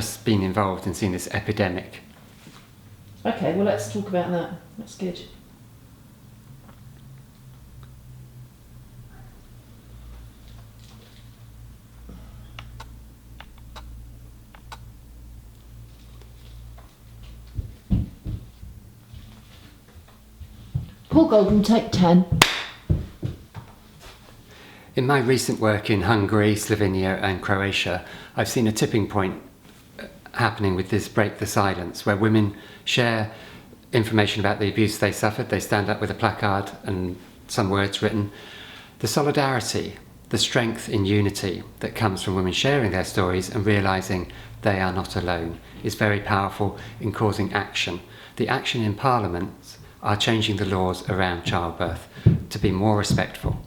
just been involved and seen this epidemic. Okay, well let's talk about that. That's good. Paul Golden, take 10. In my recent work in Hungary, Slovenia and Croatia, I've seen a tipping point happening with this Break the Silence, where women share information about the abuse they suffered. They stand up with a placard and some words written. The solidarity, the strength in unity that comes from women sharing their stories and realising they are not alone is very powerful in causing action. The action in Parliament are changing the laws around childbirth to be more respectful.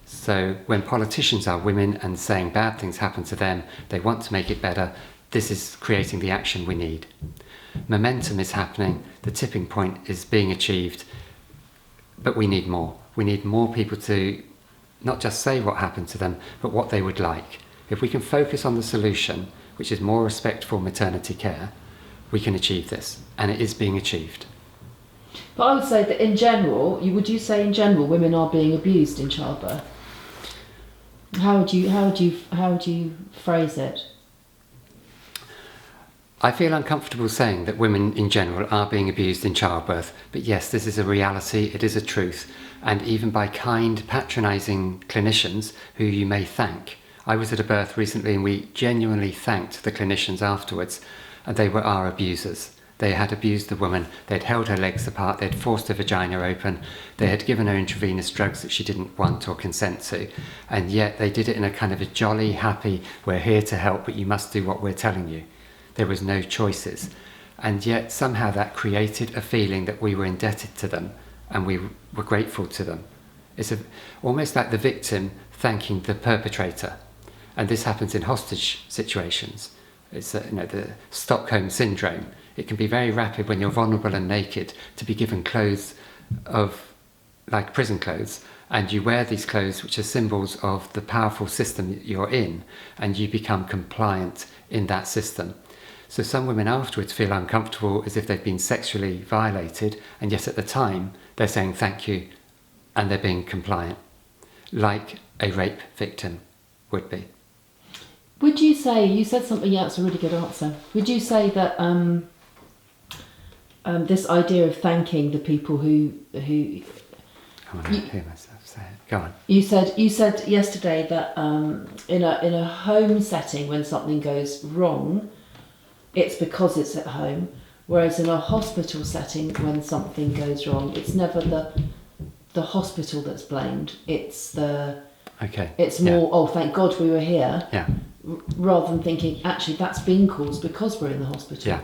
So when politicians are women and saying bad things happen to them, they want to make it better, this is creating the action we need. Momentum is happening, the tipping point is being achieved, but we need more. We need more people to not just say what happened to them, but what they would like. If we can focus on the solution, which is more respectful maternity care, we can achieve this, and it is being achieved. But I would say that in general, would you say in general women are being abused in childbirth? How would you phrase it? I feel uncomfortable saying that women in general are being abused in childbirth, but yes, this is a reality, it is a truth, and even by kind, patronising clinicians who you may thank. I was at a birth recently and we genuinely thanked the clinicians afterwards, and they were our abusers. They had abused the woman, they'd held her legs apart, they'd forced her vagina open, they had given her intravenous drugs that she didn't want or consent to, and yet they did it in a kind of a jolly, happy, we're here to help, but you must do what we're telling you. There was no choices. And yet somehow that created a feeling that we were indebted to them and we were grateful to them. It's almost like the victim thanking the perpetrator. And this happens in hostage situations. It's the Stockholm syndrome. It can be very rapid when you're vulnerable and naked to be given clothes like prison clothes, and you wear these clothes which are symbols of the powerful system that you're in, and you become compliant in that system. So some women afterwards feel uncomfortable as if they've been sexually violated, and yet at the time they're saying thank you and they're being compliant, like a rape victim would be. Would you say, you said something else, a really good answer. Would you say that this idea of thanking the people who I want to hear myself say it. Go on. You said yesterday that in a home setting when something goes wrong, it's because it's at home, whereas in a hospital setting when something goes wrong, it's never the hospital that's blamed. It's more, oh, thank God we were here. Yeah. Rather than thinking, actually, that's been caused because we're in the hospital. Yeah.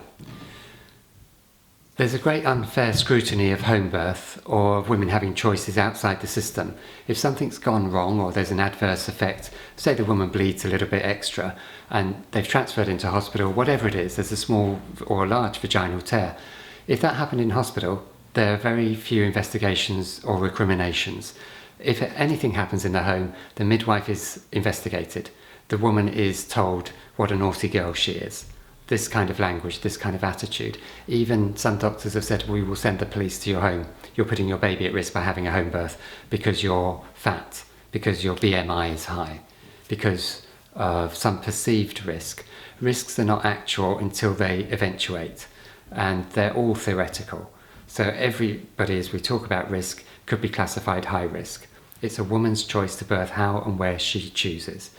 There's a great unfair scrutiny of home birth or of women having choices outside the system. If something's gone wrong or there's an adverse effect, say the woman bleeds a little bit extra and they've transferred into hospital, whatever it is, there's a small or a large vaginal tear. If that happened in hospital, there are very few investigations or recriminations. If anything happens in the home, the midwife is investigated. The woman is told what a naughty girl she is. This kind of language, this kind of attitude. Even some doctors have said, we will send the police to your home. You're putting your baby at risk by having a home birth because you're fat, because your BMI is high, because of some perceived risk. Risks are not actual until they eventuate, and they're all theoretical. So everybody, as we talk about risk, could be classified high risk. It's a woman's choice to birth how and where she chooses.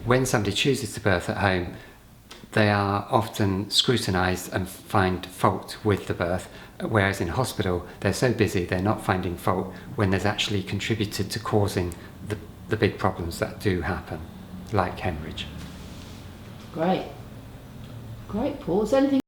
When somebody chooses to birth at home, they are often scrutinised and find fault with the birth, whereas in hospital they're so busy they're not finding fault when there's actually contributed to causing the big problems that do happen, like hemorrhage. Great, Paul. Is there anything